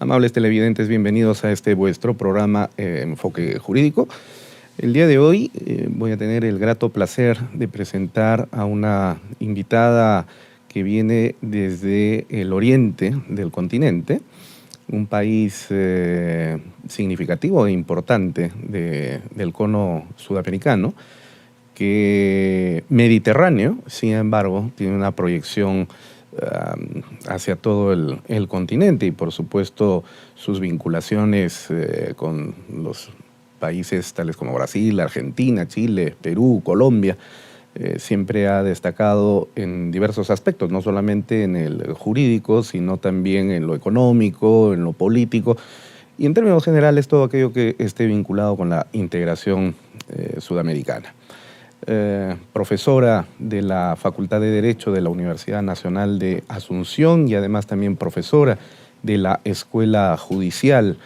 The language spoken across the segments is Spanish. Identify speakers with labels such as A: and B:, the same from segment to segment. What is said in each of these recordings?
A: Amables televidentes, bienvenidos a este vuestro programa Enfoque Jurídico. El día de hoy voy a tener el grato placer de presentar a una invitada que viene desde el oriente del continente, un país significativo e importante del cono sudamericano, que mediterráneo, sin embargo, tiene una proyección hacia todo el continente y, por supuesto, sus vinculaciones con los países tales como Brasil, Argentina, Chile, Perú, Colombia, siempre ha destacado en diversos aspectos, no solamente en el jurídico, sino también en lo económico, en lo político y, en términos generales, todo aquello que esté vinculado con la integración sudamericana. Profesora de la Facultad de Derecho de la Universidad Nacional de Asunción y además también profesora de la Escuela Judicial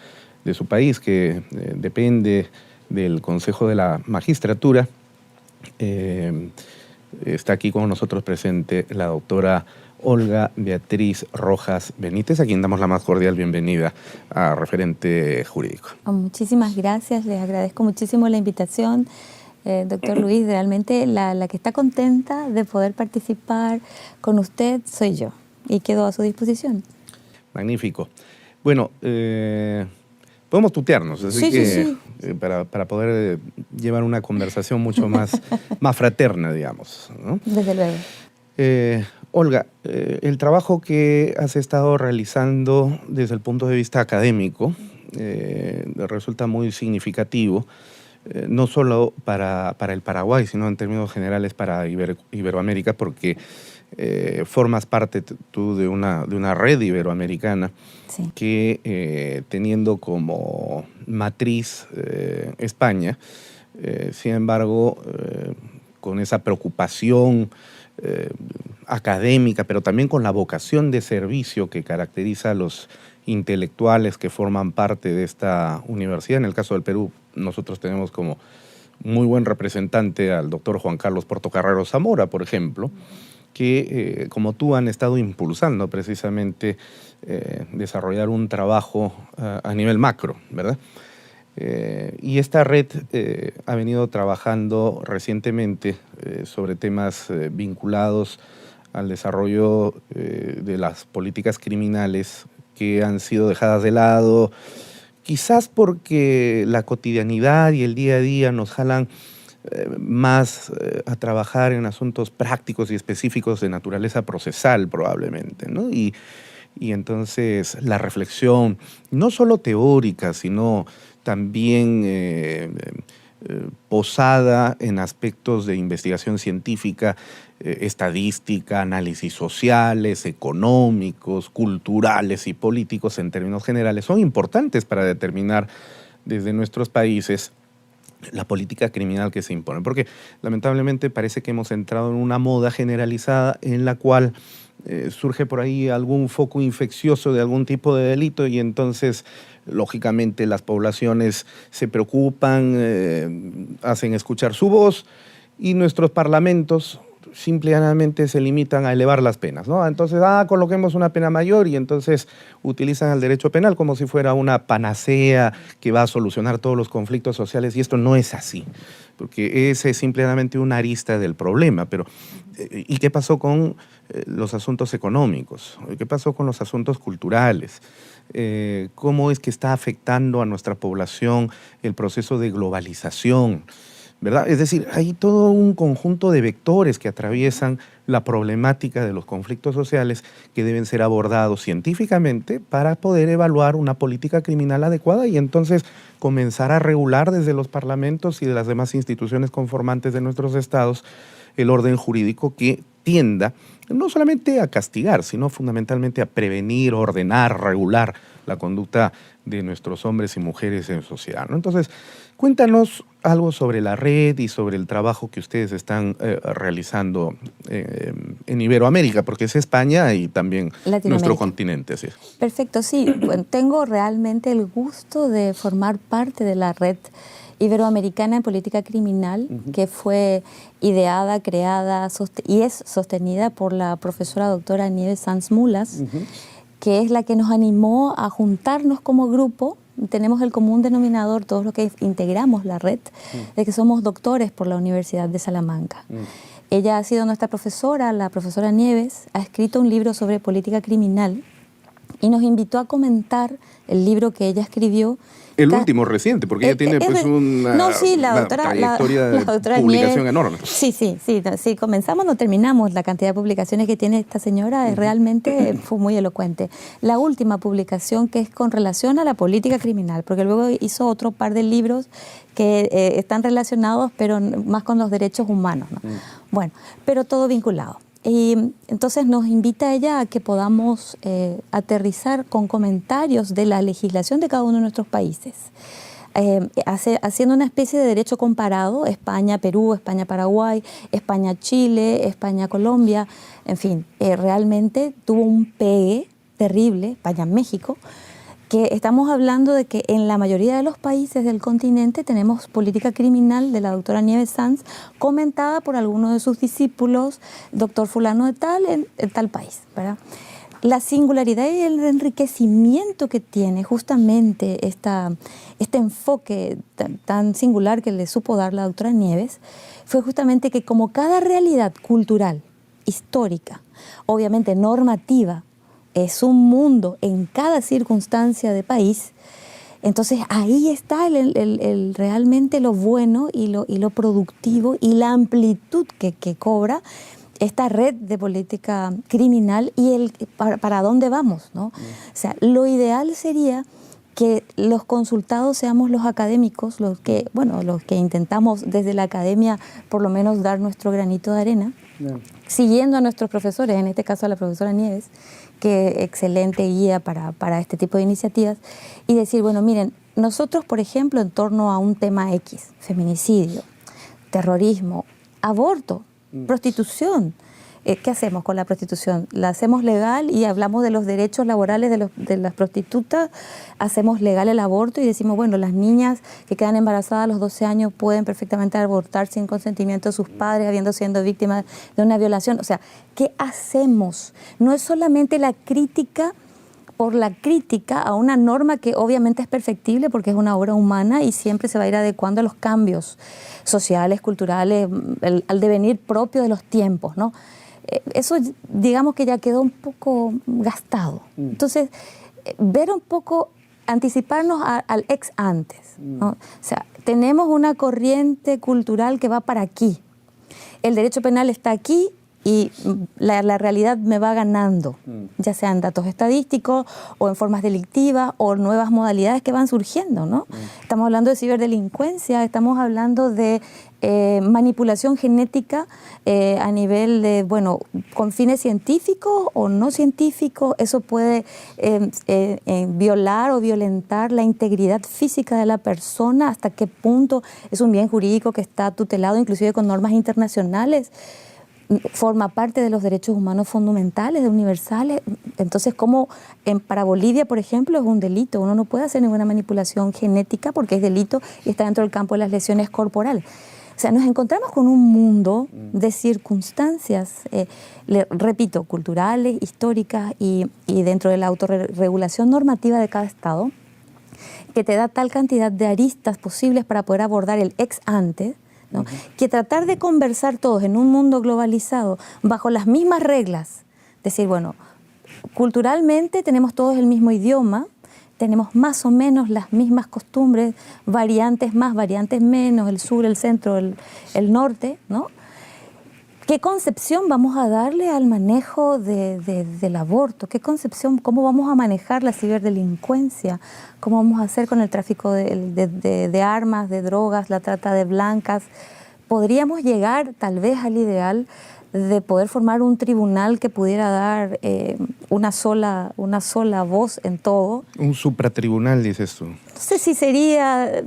A: de su país, que depende del Consejo de la Magistratura. Está aquí con nosotros presente la doctora Olga Beatriz Rojas Benítez, a quien damos la más cordial bienvenida a Referente Jurídico.
B: Muchísimas gracias, les agradezco muchísimo la invitación. Doctor Luis, realmente la que está contenta de poder participar con usted soy yo y quedo a su disposición.
A: Magnífico. Bueno, podemos tutearnos, así
B: Sí.
A: Para poder llevar una conversación mucho más fraterna, digamos, ¿no?
B: Desde luego.
A: Olga, el trabajo que has estado realizando desde el punto de vista académico resulta muy significativo. No solo para el Paraguay, sino en términos generales para Iberoamérica, porque formas parte tú de una red iberoamericana,
B: sí,
A: que teniendo como matriz España, sin embargo, con esa preocupación académica, pero también con la vocación de servicio que caracteriza a los intelectuales que forman parte de esta universidad. En el caso del Perú, nosotros tenemos como muy buen representante al doctor Juan Carlos Portocarrero Zamora, por ejemplo, que como tú han estado impulsando precisamente desarrollar un trabajo a nivel macro, ¿verdad? Y esta red ha venido trabajando recientemente sobre temas vinculados al desarrollo de las políticas criminales que han sido dejadas de lado, quizás porque la cotidianidad y el día a día nos jalan más a trabajar en asuntos prácticos y específicos de naturaleza procesal, probablemente, ¿no? Y entonces la reflexión, no solo teórica, sino también posada en aspectos de investigación científica, estadística, análisis sociales, económicos, culturales y políticos en términos generales, son importantes para determinar desde nuestros países la política criminal que se impone. Porque lamentablemente parece que hemos entrado en una moda generalizada en la cual surge por ahí algún foco infeccioso de algún tipo de delito y entonces, lógicamente, las poblaciones se preocupan, hacen escuchar su voz y nuestros parlamentos simplemente se limitan a elevar las penas, ¿no? Entonces, coloquemos una pena mayor y entonces utilizan el derecho penal como si fuera una panacea que va a solucionar todos los conflictos sociales y esto no es así, porque ese es simplemente una arista del problema. Pero, ¿y qué pasó con los asuntos económicos? ¿Qué pasó con los asuntos culturales? ¿Cómo es que está afectando a nuestra población el proceso de globalización? ¿Verdad? Es decir, hay todo un conjunto de vectores que atraviesan la problemática de los conflictos sociales que deben ser abordados científicamente para poder evaluar una política criminal adecuada y entonces comenzar a regular desde los parlamentos y de las demás instituciones conformantes de nuestros estados el orden jurídico que tienda no solamente a castigar, sino fundamentalmente a prevenir, ordenar, regular la conducta de nuestros hombres y mujeres en sociedad, ¿no? Entonces, cuéntanos algo sobre la red y sobre el trabajo que ustedes están realizando en Iberoamérica, porque es España y también nuestro continente. ¿Sí?
B: Perfecto, sí. Bueno, tengo realmente el gusto de formar parte de la red Iberoamericana en Política Criminal, que fue ideada, creada y es sostenida por la profesora doctora Nieves Sanz Mulas. que es la que nos animó a juntarnos como grupo. Tenemos el común denominador, todos los que integramos la red, de que somos doctores por la Universidad de Salamanca. Ella ha sido nuestra profesora, la profesora Nieves, ha escrito un libro sobre política criminal y nos invitó a comentar el libro que ella escribió.
A: El último reciente, porque ella tiene pues una trayectoria de publicación enorme.
B: Sí, comenzamos, no terminamos. La cantidad de publicaciones que tiene esta señora realmente fue muy elocuente. La última publicación que es con relación a la política criminal, porque luego hizo otro par de libros que están relacionados, pero más con los derechos humanos, ¿no? Bueno, pero todo vinculado. Y entonces nos invita ella a que podamos aterrizar con comentarios de la legislación de cada uno de nuestros países, haciendo una especie de derecho comparado, España-Perú, España-Paraguay, España-Chile, España-Colombia, en fin, realmente tuvo un pegue terrible, España-México, que estamos hablando de que en la mayoría de los países del continente tenemos política criminal de la doctora Nieves Sanz comentada por alguno de sus discípulos, doctor fulano de tal, en tal país, ¿verdad? La singularidad y el enriquecimiento que tiene justamente este enfoque tan singular que le supo dar la doctora Nieves fue justamente que como cada realidad cultural, histórica, obviamente normativa, es un mundo en cada circunstancia de país, entonces ahí está realmente lo bueno y lo productivo y la amplitud que cobra esta red de política criminal y para dónde vamos, ¿no? O sea, lo ideal sería que los consultados seamos los académicos, los que intentamos desde la academia por lo menos dar nuestro granito de arena, siguiendo a nuestros profesores, en este caso a la profesora Nieves, que excelente guía para este tipo de iniciativas, y decir, bueno, miren, nosotros, por ejemplo, en torno a un tema X, feminicidio, terrorismo, aborto, prostitución, ¿qué hacemos con la prostitución? ¿La hacemos legal y hablamos de los derechos laborales de las prostitutas? ¿Hacemos legal el aborto y decimos, bueno, las niñas que quedan embarazadas a los 12 años pueden perfectamente abortar sin consentimiento de sus padres, habiendo sido víctimas de una violación? O sea, ¿qué hacemos? No es solamente la crítica por la crítica a una norma que obviamente es perfectible porque es una obra humana y siempre se va a ir adecuando a los cambios sociales, culturales, al devenir propio de los tiempos, ¿no? Eso digamos que ya quedó un poco gastado. Entonces, ver un poco, anticiparnos al ex antes, ¿no? O sea, tenemos una corriente cultural que va para aquí. El derecho penal está aquí y la realidad me va ganando, ya sean datos estadísticos o en formas delictivas o nuevas modalidades que van surgiendo, ¿no? Estamos hablando de ciberdelincuencia, estamos hablando de manipulación genética a nivel de, bueno, con fines científicos o no científicos. Eso puede violar o violentar la integridad física de la persona, hasta qué punto es un bien jurídico que está tutelado inclusive con normas internacionales. Forma parte de los derechos humanos fundamentales, universales. Entonces, como para Bolivia, por ejemplo, es un delito. Uno no puede hacer ninguna manipulación genética porque es delito y está dentro del campo de las lesiones corporales. O sea, nos encontramos con un mundo de circunstancias, repito, culturales, históricas y dentro de la autorregulación normativa de cada estado, que te da tal cantidad de aristas posibles para poder abordar el ex ante, ¿no? Que tratar de conversar todos en un mundo globalizado bajo las mismas reglas, decir, bueno, culturalmente tenemos todos el mismo idioma, tenemos más o menos las mismas costumbres, variantes más, variantes menos, el sur, el centro, el norte, ¿no? ¿Qué concepción vamos a darle al manejo del aborto? ¿Qué concepción, cómo vamos a manejar la ciberdelincuencia? ¿Cómo vamos a hacer con el tráfico de armas, de drogas, la trata de blancas? ¿Podríamos llegar tal vez al ideal de poder formar un tribunal que pudiera dar una sola voz en todo?
A: Un supratribunal, dices tú.
B: No sé si sería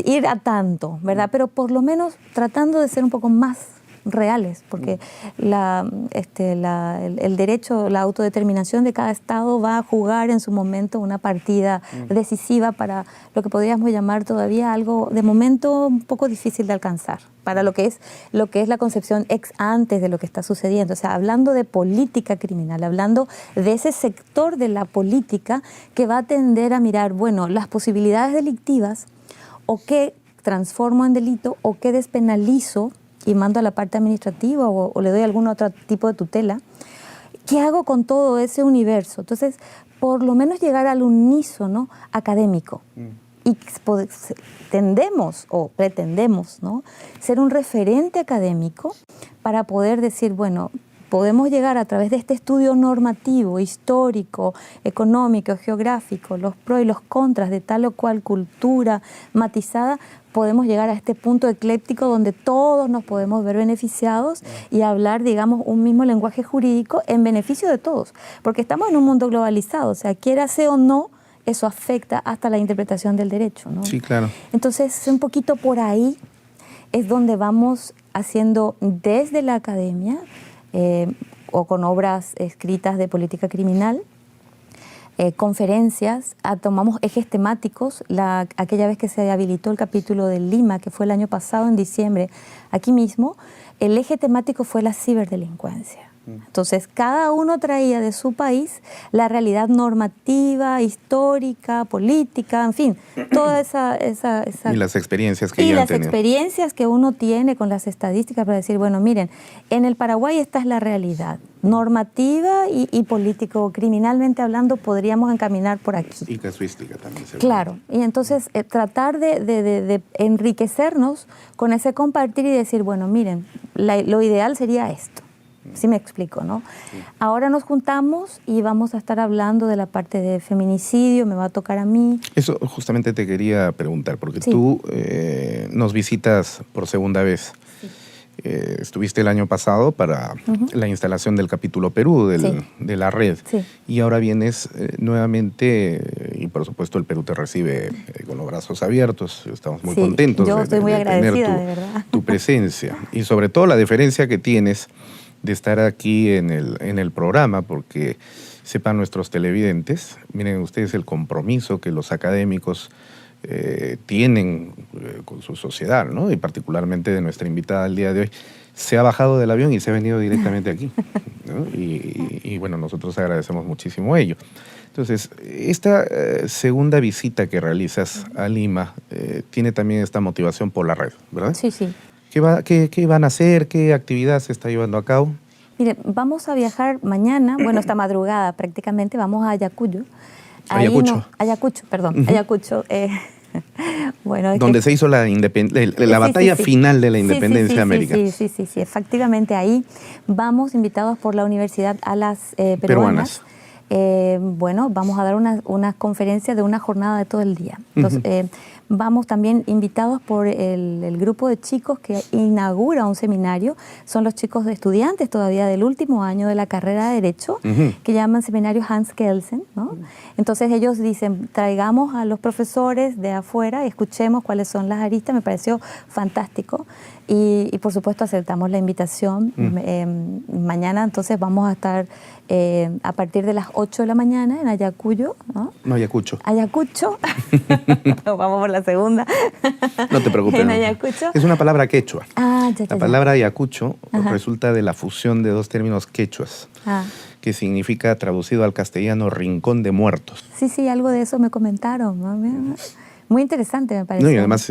B: ir a tanto, ¿verdad? Pero por lo menos tratando de ser un poco más reales, porque el derecho, la autodeterminación de cada Estado va a jugar en su momento una partida decisiva para lo que podríamos llamar todavía algo de momento un poco difícil de alcanzar, para lo que es la concepción ex antes de lo que está sucediendo. O sea, hablando de política criminal, hablando de ese sector de la política que va a tender a mirar, bueno, las posibilidades delictivas, o qué transformo en delito, o qué despenalizo y mando a la parte administrativa o le doy algún otro tipo de tutela. ¿Qué hago con todo ese universo? Entonces, por lo menos llegar al unísono académico. Y tendemos o pretendemos, ¿no?, ser un referente académico para poder decir, bueno, podemos llegar a través de este estudio normativo, histórico, económico, geográfico, los pros y los contras de tal o cual cultura matizada, podemos llegar a este punto ecléctico donde todos nos podemos ver beneficiados y hablar, digamos, un mismo lenguaje jurídico en beneficio de todos. Porque estamos en un mundo globalizado, o sea, quiera sea o no, eso afecta hasta la interpretación del derecho, ¿no?
A: Sí, claro.
B: Entonces, un poquito por ahí es donde vamos haciendo desde la academia, o con obras escritas de política criminal, conferencias, tomamos ejes temáticos. Aquella vez que se habilitó el capítulo de Lima, que fue el año pasado, en diciembre, aquí mismo, el eje temático fue la ciberdelincuencia. Entonces, cada uno traía de su país la realidad normativa, histórica, política, en fin, toda esa
A: y las experiencias que
B: y
A: ya han
B: las
A: tenido.
B: experiencias que uno tiene con las estadísticas para decir, bueno, miren, en el Paraguay esta es la realidad, normativa y político, criminalmente hablando, podríamos encaminar por aquí.
A: Y casuística también.
B: Claro, y entonces tratar de enriquecernos con ese compartir y decir, bueno, miren, lo ideal sería esto. ¿Sí me explico, no? Sí. Ahora nos juntamos y vamos a estar hablando de la parte de feminicidio, me va a tocar a mí.
A: Eso justamente te quería preguntar, porque tú nos visitas por segunda vez. Sí. Estuviste el año pasado para la instalación del capítulo Perú de la red. Sí. Y ahora vienes nuevamente y por supuesto el Perú te recibe con los brazos abiertos. Estamos muy contentos
B: yo estoy muy agradecida,
A: tener
B: de verdad.
A: tu presencia y sobre todo la deferencia que tienes de estar aquí en el programa, porque sepan nuestros televidentes, miren ustedes el compromiso que los académicos tienen con su sociedad, ¿no? Y particularmente de nuestra invitada el día de hoy, se ha bajado del avión y se ha venido directamente aquí, ¿no? Y bueno, nosotros agradecemos muchísimo ello. Entonces, esta segunda visita que realizas a Lima tiene también esta motivación por la red, ¿verdad?
B: Sí, sí.
A: ¿Qué van a hacer? ¿Qué actividad se está llevando a cabo?
B: Mire, vamos a viajar mañana, bueno, esta madrugada prácticamente, vamos a Ayacucho.
A: Ayacucho.
B: Ayacucho. Bueno,
A: donde se hizo la batalla final de la independencia de América.
B: Sí, efectivamente ahí vamos invitados por la Universidad Alas Peruanas. Bueno, vamos a dar una conferencia de una jornada de todo el día. Entonces, vamos también invitados por el grupo de chicos que inaugura un seminario. Son los chicos de estudiantes todavía del último año de la carrera de Derecho, que llaman seminario Hans Kelsen, ¿no? Entonces ellos dicen, traigamos a los profesores de afuera y escuchemos cuáles son las aristas. Me pareció fantástico. Y por supuesto aceptamos la invitación. Mañana entonces vamos a estar a partir de las 8 de la mañana en Ayacucho, ¿no?
A: Ayacucho.
B: Vamos por la segunda.
A: No te preocupes.
B: En Ayacucho.
A: Es una palabra quechua.
B: La
A: palabra Ayacucho resulta de la fusión de dos términos quechuas, que significa, traducido al castellano, rincón de muertos.
B: Sí, algo de eso me comentaron, ¿no? Muy interesante, me parece.
A: No, y además,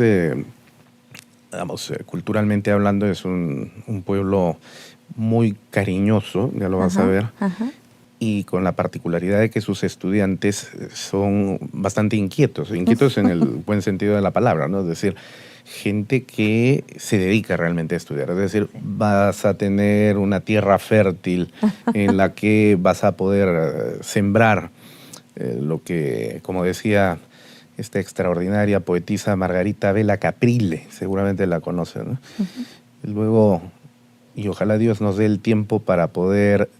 A: culturalmente hablando, es un pueblo muy cariñoso, ya lo vas a ver, y con la particularidad de que sus estudiantes son bastante inquietos en el buen sentido de la palabra, ¿no? Es decir, gente que se dedica realmente a estudiar, es decir, vas a tener una tierra fértil en la que vas a poder sembrar lo que, como decía esta extraordinaria poetisa Margarita Vela Caprile, seguramente la conocen, ¿no? Luego, y ojalá Dios nos dé el tiempo para poder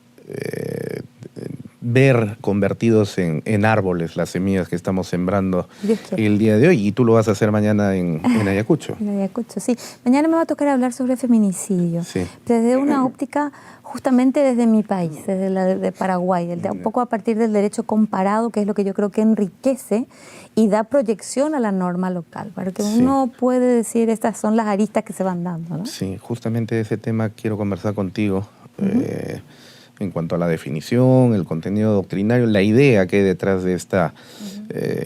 A: ver convertidos en árboles las semillas que estamos sembrando el día de hoy. Y tú lo vas a hacer mañana en Ayacucho.
B: En Ayacucho, sí. Mañana me va a tocar hablar sobre feminicidio, desde una óptica justamente desde mi país, desde la de Paraguay, un poco a partir del derecho comparado, que es lo que yo creo que enriquece y da proyección a la norma local, para que uno puede decir estas son las aristas que se van dando, ¿no?
A: Sí, justamente de ese tema quiero conversar contigo. En cuanto a la definición, el contenido doctrinario, la idea que hay detrás de esta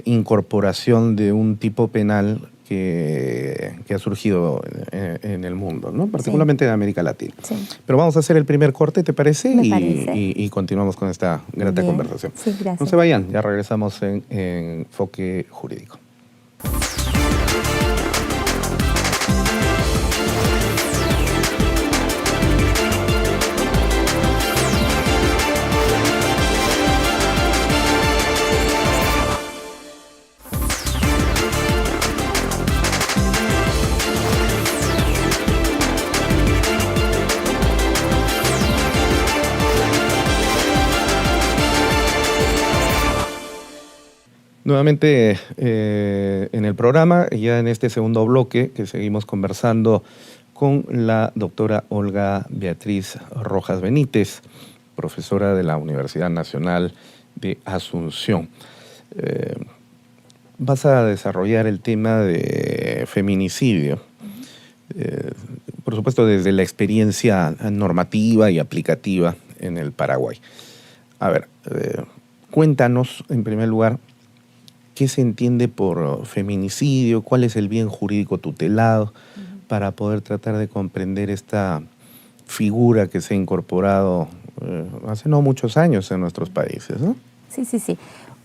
A: incorporación de un tipo penal que ha surgido en el mundo, ¿no? Particularmente en América Latina. Sí. Pero vamos a hacer el primer corte, ¿te parece?
B: Me parece.
A: Y continuamos con esta grata conversación.
B: Sí, gracias.
A: No se vayan, ya regresamos en Enfoque Jurídico. Nuevamente en el programa, ya en este segundo bloque, que seguimos conversando con la doctora Olga Beatriz Rojas Benítez, profesora de la Universidad Nacional de Asunción. Vas a desarrollar el tema de feminicidio, por supuesto desde la experiencia normativa y aplicativa en el Paraguay. A ver, cuéntanos en primer lugar, ¿qué se entiende por feminicidio? ¿Cuál es el bien jurídico tutelado? Para poder tratar de comprender esta figura que se ha incorporado hace no muchos años en nuestros países, ¿no?
B: Sí.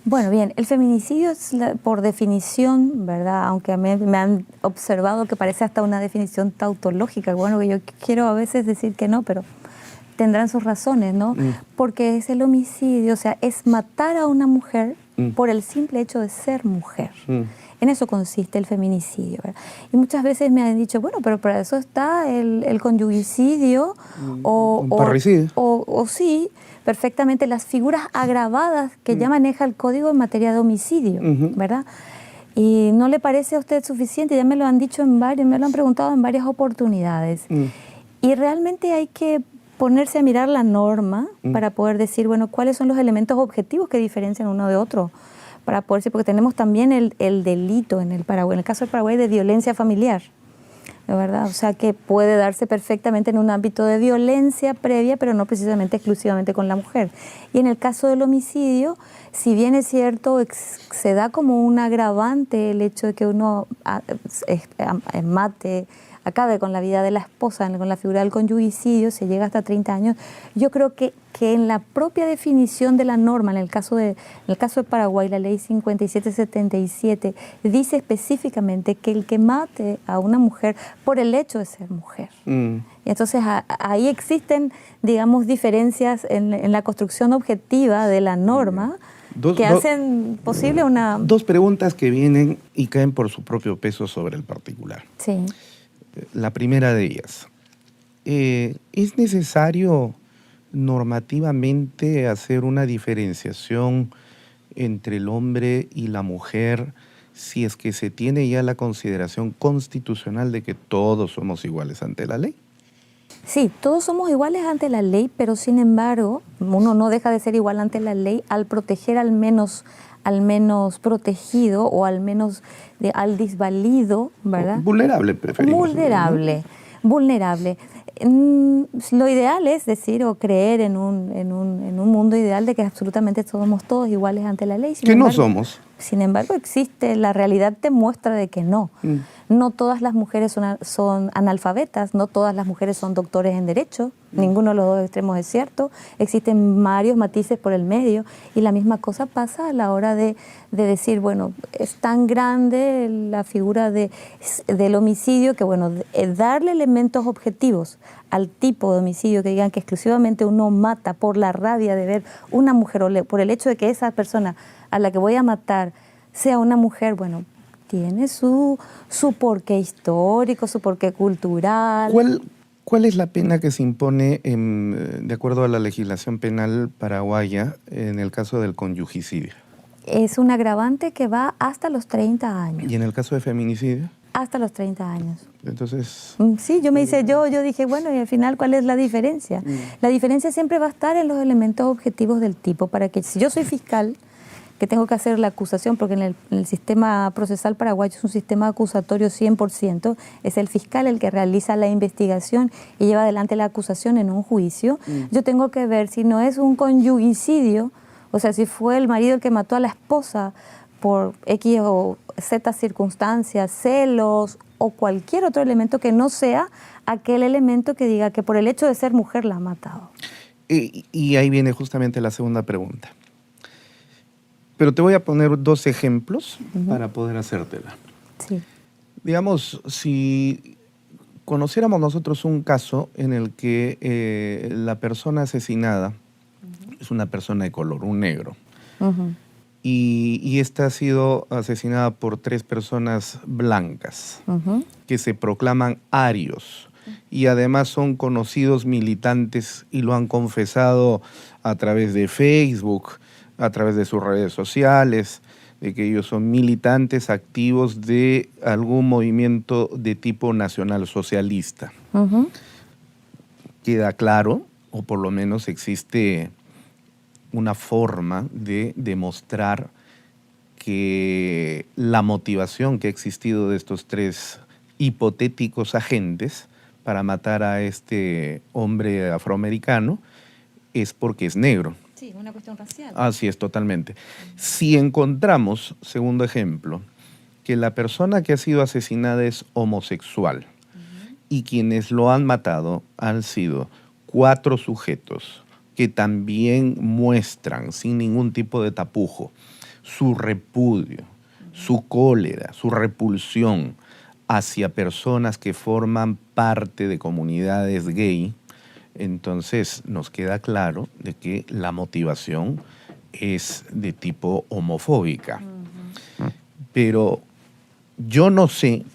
B: Bueno, bien, el feminicidio es por definición, ¿verdad? Aunque me han observado que parece hasta una definición tautológica. Bueno, que yo quiero a veces decir que no, pero tendrán sus razones, ¿no? Porque es el homicidio, o sea, es matar a una mujer por el simple hecho de ser mujer. En eso consiste el feminicidio, ¿verdad? Y muchas veces me han dicho, bueno, pero para eso está el conyugicidio o sí, perfectamente las figuras agravadas que ya maneja el Código en materia de homicidio, ¿verdad? Y no le parece a usted suficiente, ya me lo han dicho me lo han preguntado en varias oportunidades. Y realmente hay que ponerse a mirar la norma para poder decir, bueno, cuáles son los elementos objetivos que diferencian uno de otro, para poder decir, porque tenemos también el delito en el Paraguay, en el caso del Paraguay, de violencia familiar, ¿verdad? O sea, que puede darse perfectamente en un ámbito de violencia previa, pero no precisamente exclusivamente con la mujer. Y en el caso del homicidio, si bien es cierto, se da como un agravante el hecho de que uno acabe con la vida de la esposa, con la figura del conyugicidio, se llega hasta 30 años. Yo creo que en la propia definición de la norma, en el caso de Paraguay, la ley 5777, dice específicamente que el que mate a una mujer por el hecho de ser mujer. Y entonces ahí existen, digamos, diferencias en la construcción objetiva de la norma que hacen posible una...
A: Dos preguntas que vienen y caen por su propio peso sobre el particular.
B: Sí.
A: La primera de ellas, ¿es necesario normativamente hacer una diferenciación entre el hombre y la mujer si es que se tiene ya la consideración constitucional de que todos somos iguales ante la ley?
B: Sí, todos somos iguales ante la ley, pero sin embargo, uno no deja de ser igual ante la ley al proteger al menos protegido o al menos al desvalido, ¿verdad?
A: Vulnerable, preferimos.
B: Vulnerable. Lo ideal es decir o creer en un mundo ideal de que absolutamente somos todos iguales ante la ley.
A: No somos.
B: Sin embargo, la realidad te muestra de que no. No todas las mujeres son analfabetas, no todas las mujeres son doctores en Derecho, ninguno de los dos extremos es cierto, existen varios matices por el medio y la misma cosa pasa a la hora de decir, bueno, es tan grande la figura del homicidio que, bueno, darle elementos objetivos al tipo de homicidio que digan que exclusivamente uno mata por la rabia de ver una mujer o por el hecho de que esa persona a la que voy a matar sea una mujer, bueno, tiene su porqué histórico, su porqué cultural.
A: ¿Cuál es la pena que se impone de acuerdo a la legislación penal paraguaya en el caso del conyugicidio?
B: Es un agravante que va hasta los 30 años.
A: ¿Y en el caso de feminicidio?
B: Hasta los 30 años.
A: Entonces...
B: Sí, yo dije, bueno, y al final, ¿cuál es la diferencia? La diferencia siempre va a estar en los elementos objetivos del tipo, para que si yo soy fiscal, que tengo que hacer la acusación, porque en el sistema procesal paraguayo es un sistema acusatorio 100%, es el fiscal el que realiza la investigación y lleva adelante la acusación en un juicio. Yo tengo que ver si no es un conyugicidio, o sea, si fue el marido el que mató a la esposa por X o Z circunstancias, celos o cualquier otro elemento que no sea aquel elemento que diga que por el hecho de ser mujer la ha matado.
A: Y ahí viene justamente la segunda pregunta. Pero te voy a poner dos ejemplos para poder hacértela.
B: Sí.
A: Digamos, si conociéramos nosotros un caso en el que la persona asesinada es una persona de color, un negro, y esta ha sido asesinada por 3 personas blancas que se proclaman arios y además son conocidos militantes y lo han confesado a través de Facebook, a través de sus redes sociales, de que ellos son militantes activos de algún movimiento de tipo nacionalsocialista. Queda claro, o por lo menos existe una forma de demostrar que la motivación que ha existido de estos 3 hipotéticos agentes para matar a este hombre afroamericano es porque es negro.
B: Sí, una cuestión racial.
A: Así es, totalmente. Si encontramos, segundo ejemplo, que la persona que ha sido asesinada es homosexual y quienes lo han matado han sido 4 sujetos que también muestran, sin ningún tipo de tapujo, su repudio, su cólera, su repulsión hacia personas que forman parte de comunidades gay, entonces nos queda claro de que la motivación es de tipo homofóbica. Pero yo no sé,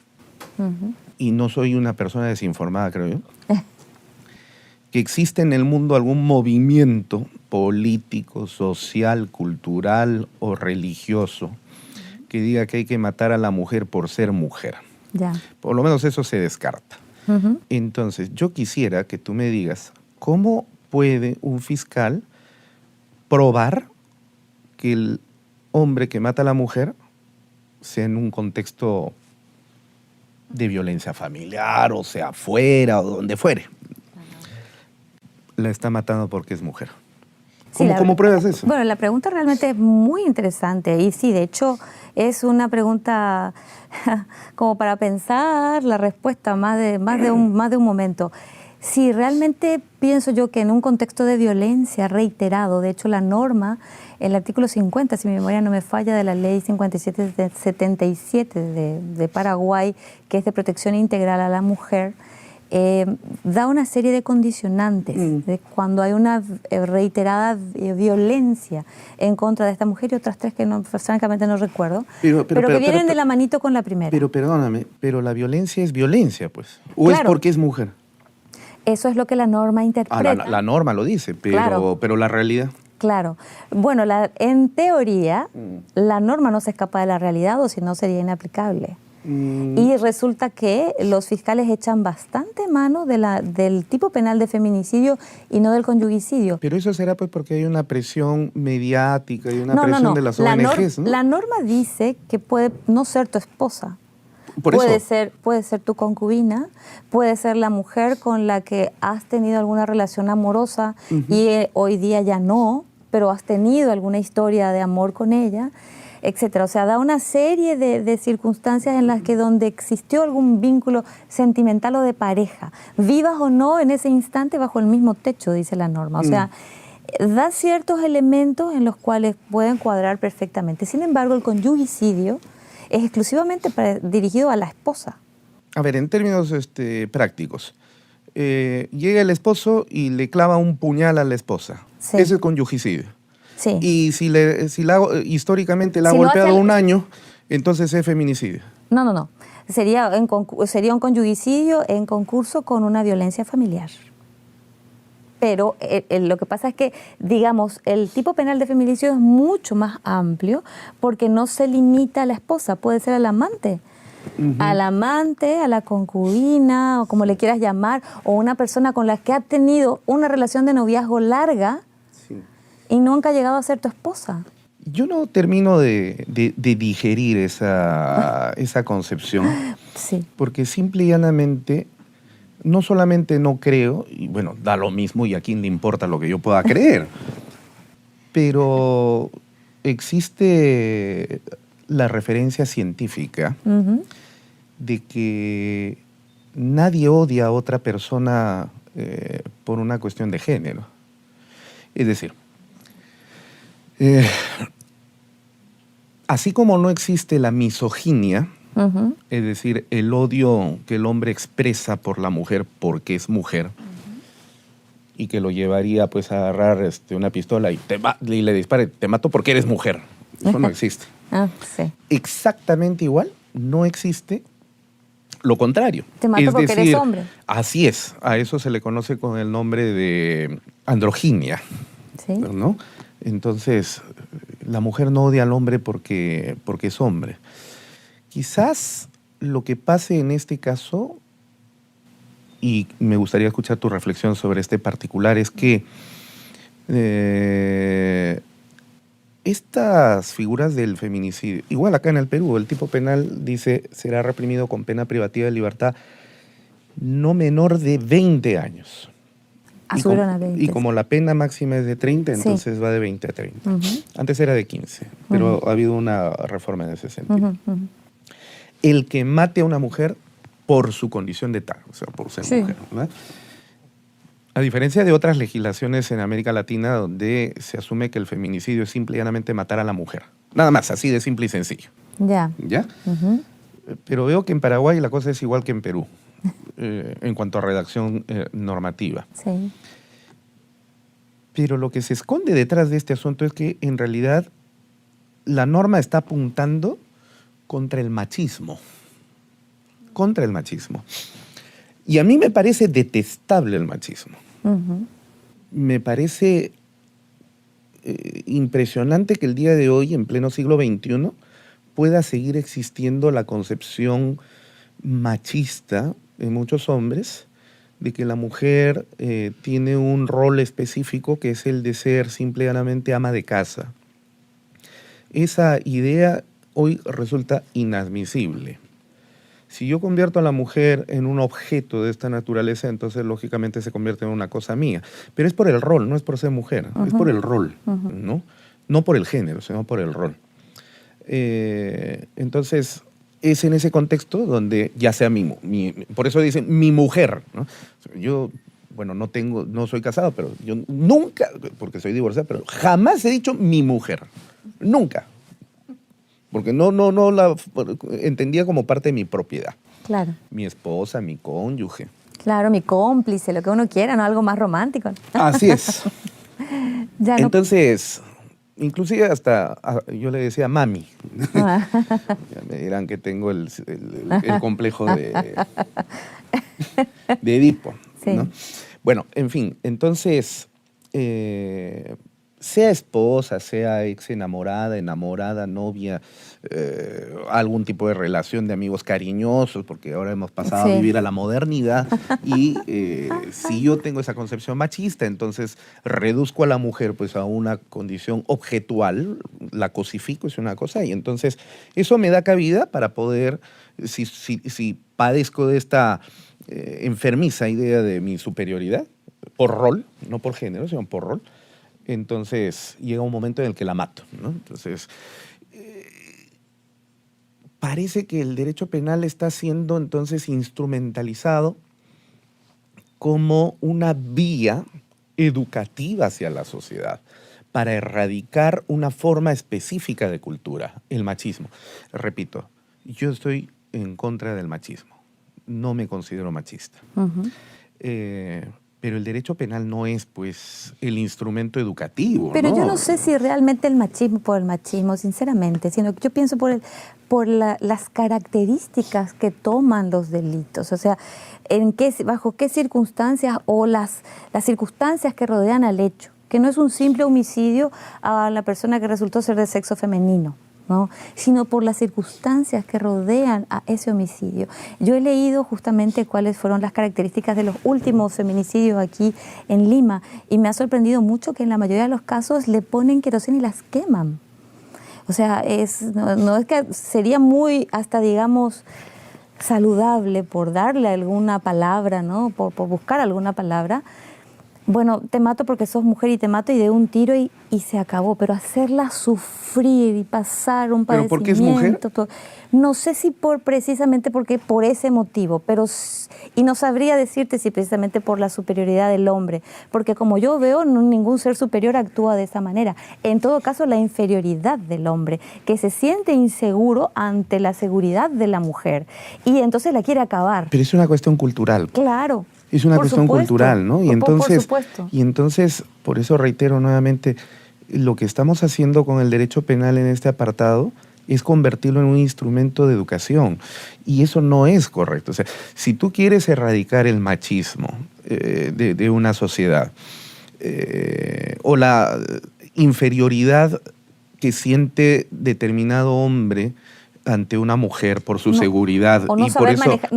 A: y no soy una persona desinformada, creo yo, que existe en el mundo algún movimiento político, social, cultural o religioso que diga que hay que matar a la mujer por ser mujer.
B: Ya.
A: Por lo menos eso se descarta. Entonces, yo quisiera que tú me digas, ¿cómo puede un fiscal probar que el hombre que mata a la mujer sea en un contexto de violencia familiar, o sea, afuera o donde fuere? La está matando porque es mujer. ¿Cómo pruebas eso?
B: Bueno, la pregunta realmente es muy interesante y sí, de hecho, es una pregunta como para pensar la respuesta más de un momento. Sí, realmente pienso yo que en un contexto de violencia reiterado, de hecho la norma, el artículo 50, si mi memoria no me falla, de la ley 5777 de Paraguay, que es de protección integral a la mujer, da una serie de condicionantes de cuando hay una reiterada violencia en contra de esta mujer y otras 3 que francamente no recuerdo, pero que vienen de la manito con la primera.
A: Pero perdóname, pero la violencia es violencia, pues. ¿O claro, es porque es mujer?
B: Eso es lo que la norma interpreta.
A: La norma lo dice, pero la realidad...
B: Claro. Bueno, en teoría, la norma no se escapa de la realidad o si no sería inaplicable. Y resulta que los fiscales echan bastante mano del tipo penal de feminicidio y no del conyugicidio.
A: Pero eso será pues porque hay una presión mediática y una presión de las ONGs, ¿no?
B: La norma dice que puede no ser tu esposa. Puede ser tu concubina, puede ser la mujer con la que has tenido alguna relación amorosa y hoy día ya no, pero has tenido alguna historia de amor con ella, etcétera. O sea, da una serie de circunstancias en las que donde existió algún vínculo sentimental o de pareja, vivas o no en ese instante bajo el mismo techo, dice la norma. O sea, da ciertos elementos en los cuales pueden cuadrar perfectamente. Sin embargo, el conyugicidio es exclusivamente dirigido a la esposa.
A: A ver, en términos prácticos, llega el esposo y le clava un puñal a la esposa. Sí. Ese es conyugicidio.
B: Sí.
A: Y históricamente la ha golpeado un año, entonces es feminicidio.
B: No. Sería un conyugicidio en concurso con una violencia familiar. Pero lo que pasa es que, digamos, el tipo penal de feminicidio es mucho más amplio porque no se limita a la esposa, puede ser al amante. Al amante, a la concubina, o como le quieras llamar, o una persona con la que ha tenido una relación de noviazgo larga y nunca ha llegado a ser tu esposa.
A: Yo no termino de digerir esa concepción,
B: Sí.
A: porque simple y llanamente, no solamente no creo, y bueno, da lo mismo y a quién le importa lo que yo pueda creer, pero existe la referencia científica de que nadie odia a otra persona por una cuestión de género. Es decir, así como no existe la misoginia, es decir, el odio que el hombre expresa por la mujer porque es mujer, y que lo llevaría pues a agarrar una pistola y le dispare, te mato porque eres mujer. Eso no existe.
B: Sí.
A: Exactamente igual, no existe lo contrario.
B: Te mato porque eres hombre.
A: Así es. A eso se le conoce con el nombre de androginia.
B: Sí.
A: ¿No? Entonces, la mujer no odia al hombre porque es hombre. Quizás lo que pase en este caso, y me gustaría escuchar tu reflexión sobre este particular, es que estas figuras del feminicidio, igual acá en el Perú, el tipo penal dice será reprimido con pena privativa de libertad no menor de 20 años.
B: Subieron a 20.
A: Y como la pena máxima es de 30, entonces va de 20 a 30. Antes era de 15, pero ha habido una reforma en ese sentido. El que mate a una mujer por su condición de tal, o sea, por ser mujer, ¿no? A diferencia de otras legislaciones en América Latina donde se asume que el feminicidio es simple y llanamente matar a la mujer. Nada más, así de simple y sencillo. ¿Ya? Pero veo que en Paraguay la cosa es igual que en Perú, en cuanto a redacción normativa.
B: Sí.
A: Pero lo que se esconde detrás de este asunto es que en realidad la norma está apuntando contra el machismo. Contra el machismo. Y a mí me parece detestable el machismo. Me parece impresionante que el día de hoy, en pleno siglo XXI, pueda seguir existiendo la concepción machista en muchos hombres de que la mujer tiene un rol específico que es el de ser simplemente ama de casa. Esa idea hoy resulta inadmisible. Si yo convierto a la mujer en un objeto de esta naturaleza, entonces lógicamente se convierte en una cosa mía. Pero es por el rol, no es por ser mujer, es por el rol, ¿no? No por el género, sino por el rol. Entonces, es en ese contexto donde ya sea por eso dicen mi mujer, ¿no? Yo, bueno, no soy casado, pero yo nunca, porque soy divorciado, pero jamás he dicho mi mujer. Nunca. Porque no la entendía como parte de mi propiedad.
B: Claro.
A: Mi esposa, mi cónyuge.
B: Claro, mi cómplice, lo que uno quiera, ¿no? Algo más romántico.
A: Así es.
B: Ya no.
A: Entonces, inclusive hasta yo le decía mami. Ya me dirán que tengo el complejo de Edipo.
B: Sí.
A: ¿No? Bueno, en fin, entonces, sea esposa, sea ex enamorada, novia, algún tipo de relación de amigos cariñosos, porque ahora hemos pasado a vivir a la modernidad, y si yo tengo esa concepción machista, entonces reduzco a la mujer pues a una condición objetual, la cosifico, es una cosa, y entonces eso me da cabida para poder, si padezco de esta enfermiza idea de mi superioridad, por rol, no por género, sino por rol, entonces llega un momento en el que la mato, ¿no? Entonces, parece que el derecho penal está siendo entonces instrumentalizado como una vía educativa hacia la sociedad para erradicar una forma específica de cultura, el machismo. Repito, yo estoy en contra del machismo. No me considero machista. Pero el derecho penal no es, pues, el instrumento educativo,
B: Pero
A: ¿no?
B: yo no sé si realmente el machismo por el machismo, sinceramente, sino que yo pienso por las características que toman los delitos. O sea, bajo qué circunstancias o las circunstancias que rodean al hecho, que no es un simple homicidio a la persona que resultó ser de sexo femenino, ¿no? Sino por las circunstancias que rodean a ese homicidio. Yo he leído justamente cuáles fueron las características de los últimos feminicidios aquí en Lima y me ha sorprendido mucho que en la mayoría de los casos le ponen queroseno y las queman. O sea, no es que sería muy, hasta digamos, saludable por darle alguna palabra, ¿no? Por buscar alguna palabra. Bueno, te mato porque sos mujer y te mato y de un tiro y se acabó. Pero hacerla sufrir y pasar un padecimiento.
A: ¿Pero por qué es mujer?
B: No sé si precisamente porque por ese motivo, y no sabría decirte si precisamente por la superioridad del hombre. Porque como yo veo, ningún ser superior actúa de esa manera. En todo caso, la inferioridad del hombre, que se siente inseguro ante la seguridad de la mujer. Y entonces la quiere acabar.
A: Pero es una cuestión cultural.
B: Claro.
A: Es una cuestión cultural, ¿no? Y entonces, por eso reitero nuevamente, lo que estamos haciendo con el derecho penal en este apartado es convertirlo en un instrumento de educación. Y eso no es correcto. O sea, si tú quieres erradicar el machismo de una sociedad o la inferioridad que siente determinado hombre ante una mujer por su seguridad.
B: O no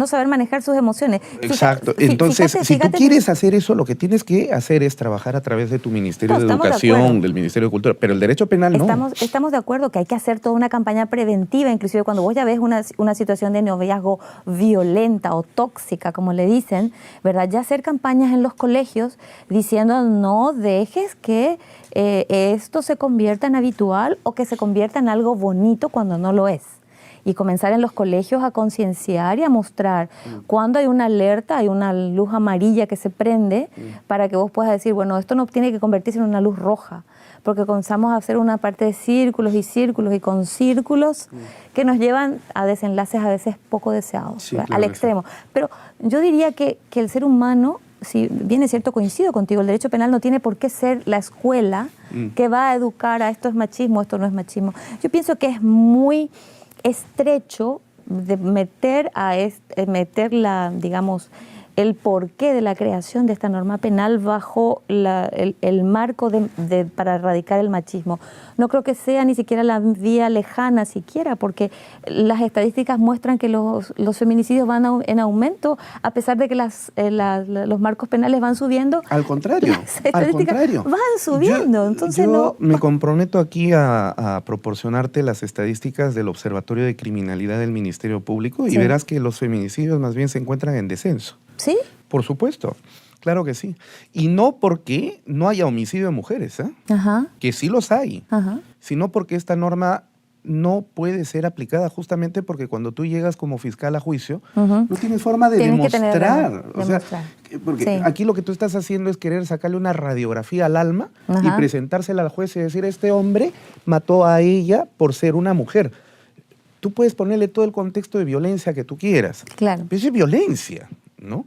B: saber manejar sus emociones.
A: Exacto. Entonces, si tú quieres hacer eso, lo que tienes que hacer es trabajar a través de tu Ministerio de Educación, del Ministerio de Cultura, pero el derecho penal no.
B: Estamos de acuerdo que hay que hacer toda una campaña preventiva, inclusive cuando vos ya ves una situación de noviazgo violenta o tóxica, como le dicen, ¿verdad? Ya hacer campañas en los colegios diciendo no dejes que esto se convierta en habitual o que se convierta en algo bonito cuando no lo es. Y comenzar en los colegios a concienciar y a mostrar cuando hay una alerta, hay una luz amarilla que se prende para que vos puedas decir, bueno, esto no tiene que convertirse en una luz roja, porque comenzamos a hacer una parte de círculos y círculos y con círculos que nos llevan a desenlaces a veces poco deseados, sí, claro, al extremo. Pero yo diría que el ser humano, si bien es cierto, coincido contigo, el derecho penal no tiene por qué ser la escuela que va a educar a esto es machismo, esto no es machismo. Yo pienso que es muy estrecho de meter digamos, el porqué de la creación de esta norma penal bajo el marco para erradicar el machismo. No creo que sea ni siquiera la vía lejana siquiera, porque las estadísticas muestran que los feminicidios van en aumento, a pesar de que los marcos penales van subiendo.
A: Al contrario,
B: van subiendo.
A: Yo me comprometo aquí a proporcionarte las estadísticas del Observatorio de Criminalidad del Ministerio Público y verás que los feminicidios más bien se encuentran en descenso.
B: ¿Sí?
A: Por supuesto, claro que sí. Y no porque no haya homicidio de mujeres, que sí los hay, sino porque esta norma no puede ser aplicada justamente porque cuando tú llegas como fiscal a juicio, no tienes forma de demostrar. Porque aquí lo que tú estás haciendo es querer sacarle una radiografía al alma y presentársela al juez y decir, este hombre mató a ella por ser una mujer. Tú puedes ponerle todo el contexto de violencia que tú quieras.
B: Claro.
A: Pero eso es violencia, ¿no?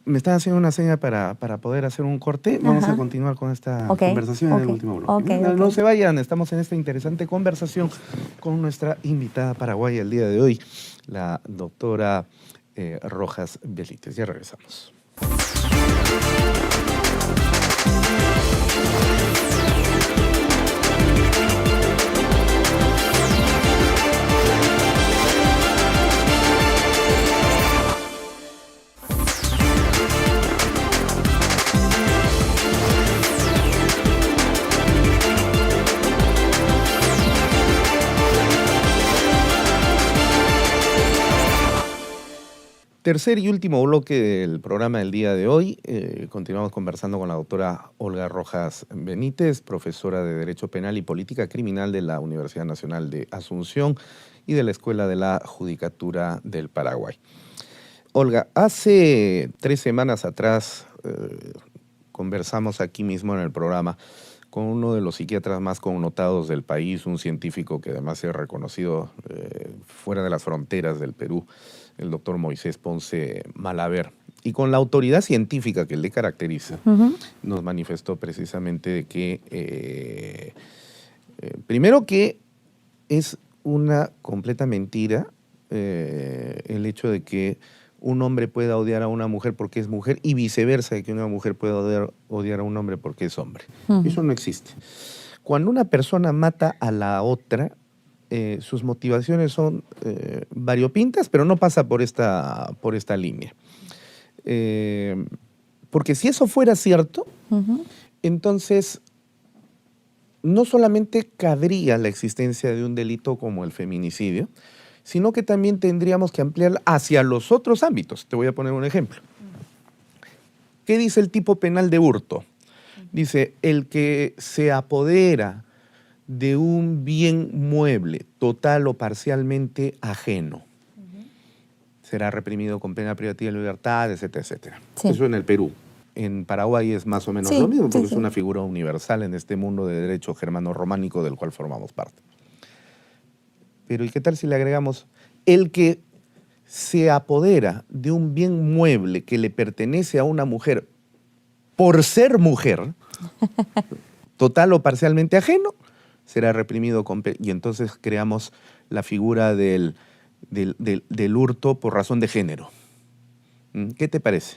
A: Me están haciendo una seña para poder hacer un corte. Vamos a continuar con esta conversación en el último bloque. No se vayan, estamos en esta interesante conversación con nuestra invitada paraguaya el día de hoy, la doctora Rojas Benítez. Ya regresamos. Tercer y último bloque del programa del día de hoy. Continuamos conversando con la doctora Olga Rojas Benítez, profesora de Derecho Penal y Política Criminal de la Universidad Nacional de Asunción y de la Escuela de la Judicatura del Paraguay. Olga, hace 3 semanas atrás conversamos aquí mismo en el programa con uno de los psiquiatras más connotados del país, un científico que además es reconocido fuera de las fronteras del Perú, el doctor Moisés Ponce Malaver. Y con la autoridad científica que le caracteriza, nos manifestó precisamente de que, primero que es una completa mentira el hecho de que un hombre pueda odiar a una mujer porque es mujer y viceversa, de que una mujer pueda odiar a un hombre porque es hombre. Eso no existe. Cuando una persona mata a la otra, sus motivaciones son variopintas, pero no pasa por esta línea. Porque si eso fuera cierto, entonces no solamente cabría la existencia de un delito como el feminicidio, sino que también tendríamos que ampliarla hacia los otros ámbitos. Te voy a poner un ejemplo. ¿Qué dice el tipo penal de hurto? Dice, el que se apodera de un bien mueble, total o parcialmente ajeno, será reprimido con pena privativa de libertad, etcétera, etcétera. Sí. Eso en el Perú. En Paraguay es más o menos lo mismo, porque es una figura universal en este mundo de derecho germano-románico del cual formamos parte. Pero ¿y qué tal si le agregamos el que se apodera de un bien mueble que le pertenece a una mujer por ser mujer, total o parcialmente ajeno, será reprimido con y entonces creamos la figura del hurto por razón de género? ¿Qué te parece?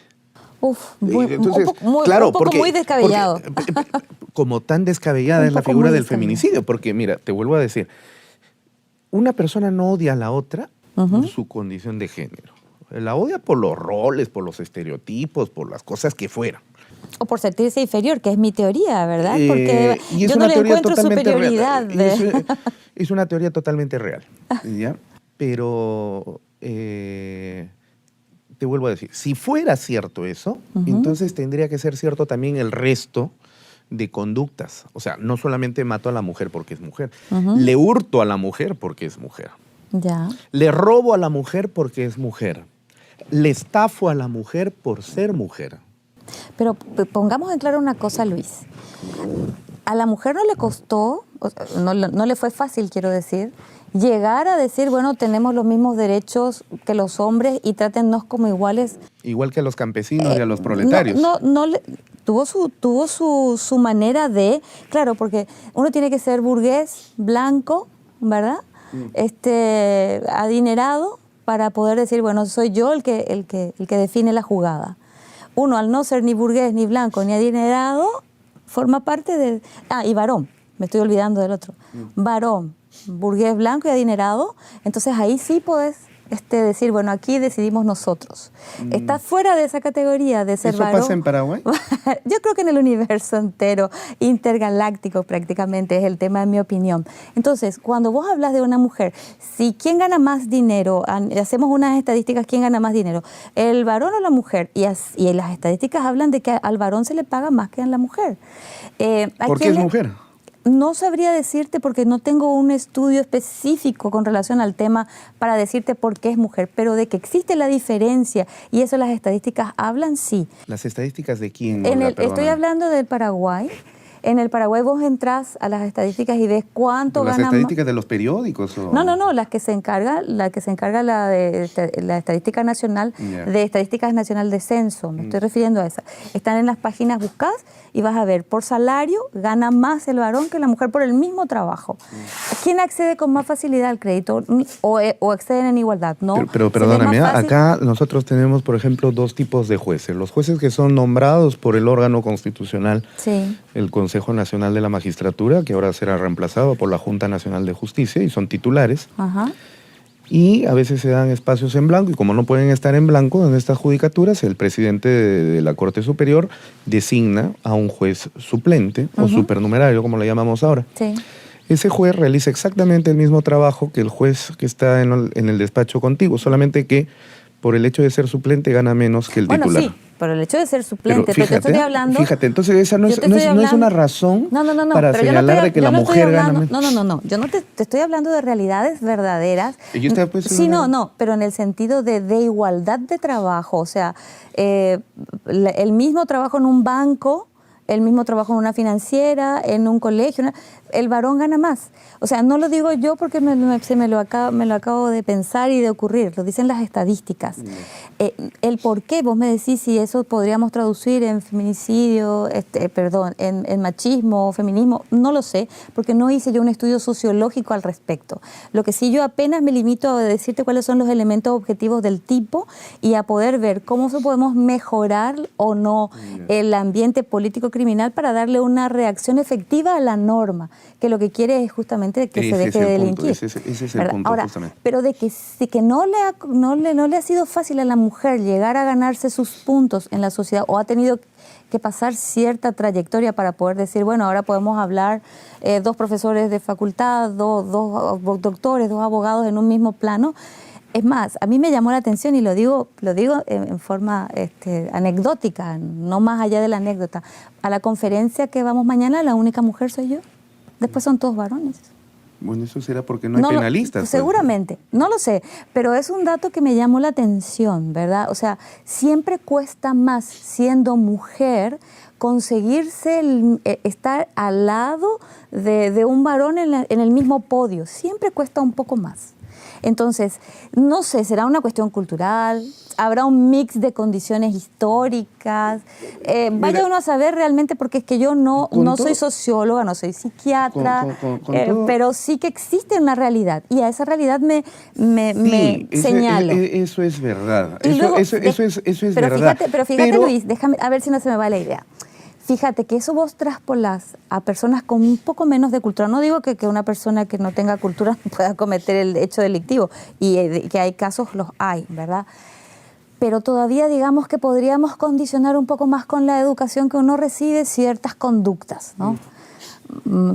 B: Entonces, un poco muy descabellado.
A: Porque, como tan descabellada es la figura del feminicidio, porque mira, te vuelvo a decir, una persona no odia a la otra por su condición de género. La odia por los roles, por los estereotipos, por las cosas que fueran.
B: O por sentirse inferior, que es mi teoría, ¿verdad? Porque yo no le encuentro superioridad.
A: Es una teoría totalmente real, ¿ya? Pero te vuelvo a decir, si fuera cierto eso, entonces tendría que ser cierto también el resto de conductas. O sea, no solamente mato a la mujer porque es mujer, le hurto a la mujer porque es mujer.
B: Ya.
A: Le robo a la mujer porque es mujer. Le estafo a la mujer por ser mujer.
B: Pero pongamos en claro una cosa, Luis. A la mujer no le costó, no le fue fácil, quiero decir, llegar a decir, bueno, tenemos los mismos derechos que los hombres y trátennos como iguales.
A: Igual que a los campesinos y a los proletarios.
B: Tuvo su manera de, claro, porque uno tiene que ser burgués, blanco, ¿verdad? Adinerado para poder decir, bueno, soy yo el que define la jugada. Uno, al no ser ni burgués, ni blanco, ni adinerado, forma parte de... y varón, me estoy olvidando del otro. Varón, burgués, blanco y adinerado, entonces ahí sí podés decir, bueno, aquí decidimos nosotros. Está fuera de esa categoría de ser varón.
A: ¿Eso pasa en Paraguay?
B: Yo creo que en el universo entero, intergaláctico prácticamente, es el tema de mi opinión. Entonces, cuando vos hablas de una mujer, si quién gana más dinero, hacemos unas estadísticas, ¿quién gana más dinero? ¿El varón o la mujer? Y las estadísticas hablan de que al varón se le paga más que a la mujer.
A: ¿Por qué es mujer?
B: No sabría decirte porque no tengo un estudio específico con relación al tema para decirte por qué es mujer, pero de que existe la diferencia y eso las estadísticas hablan, sí.
A: ¿Las estadísticas de quién?
B: Estoy hablando del Paraguay. En el Paraguay vos entrás a las estadísticas y ves cuánto
A: gana. ¿Las estadísticas de los periódicos? ¿O?
B: No, la que se encarga la Estadística Nacional, de Estadísticas Nacional de Censo, me estoy refiriendo a esa. Están en las páginas, buscás y vas a ver, por salario gana más el varón que la mujer por el mismo trabajo. ¿Quién accede con más facilidad al crédito o acceden en igualdad? No.
A: Pero perdóname, acá nosotros tenemos, por ejemplo, dos tipos de jueces. Los jueces que son nombrados por el órgano constitucional, el Consejo Nacional de la Magistratura, que ahora será reemplazado por la Junta Nacional de Justicia, y son titulares. Y a veces se dan espacios en blanco, y como no pueden estar en blanco en estas judicaturas, el presidente de la Corte Superior designa a un juez suplente, o supernumerario, como le llamamos ahora.
B: Sí.
A: Ese juez realiza exactamente el mismo trabajo que el juez que está en el despacho contigo, solamente que por el hecho de ser suplente gana menos que el titular.
B: Sí, por el hecho de ser suplente, pero te estoy hablando...
A: Fíjate, entonces esa no es una razón para señalar de que la mujer gana menos.
B: No, yo no te estoy hablando de realidades verdaderas. Pero en el sentido de igualdad de trabajo, o sea, el mismo trabajo en un banco el mismo trabajo en una financiera, en un colegio, el varón gana más. O sea, no lo digo yo porque me lo acabo de pensar y de ocurrir, lo dicen las estadísticas. El por qué, vos me decís si eso podríamos traducir en feminicidio, en machismo o feminismo, no lo sé, porque no hice yo un estudio sociológico al respecto. Lo que sí, yo apenas me limito a decirte cuáles son los elementos objetivos del tipo y a poder ver cómo podemos mejorar o no el ambiente político criminal para darle una reacción efectiva a la norma, que lo que quiere es justamente que se deje de delinquir.
A: Ese es el punto,
B: ahora,
A: justamente.
B: pero de que no le ha sido fácil a la mujer llegar a ganarse sus puntos en la sociedad o ha tenido que pasar cierta trayectoria para poder decir, bueno, ahora podemos hablar 2 profesores de facultad, dos doctores, 2 abogados en un mismo plano. Es más, a mí me llamó la atención y lo digo en forma anecdótica, no más allá de la anécdota. A la conferencia que vamos mañana, la única mujer soy yo. Después son todos varones.
A: Bueno, eso será porque no hay penalistas.
B: Pues, seguramente, no lo sé, pero es un dato que me llamó la atención, ¿verdad? O sea, siempre cuesta más siendo mujer conseguirse estar al lado de un varón en el mismo podio. Siempre cuesta un poco más. Entonces, no sé, será una cuestión cultural, habrá un mix de condiciones históricas. Vaya uno a saber realmente, porque es que yo no soy socióloga, no soy psiquiatra, pero sí que existe una realidad y a esa realidad me señalo.
A: Eso es verdad.
B: Luego,
A: eso es verdad.
B: Pero fíjate, Luis, déjame a ver si no se me va la idea. Fíjate que eso vos traspolás a personas con un poco menos de cultura. No digo que una persona que no tenga cultura pueda cometer el hecho delictivo, y que hay casos, los hay, ¿verdad? Pero todavía digamos que podríamos condicionar un poco más con la educación que uno recibe ciertas conductas, ¿no?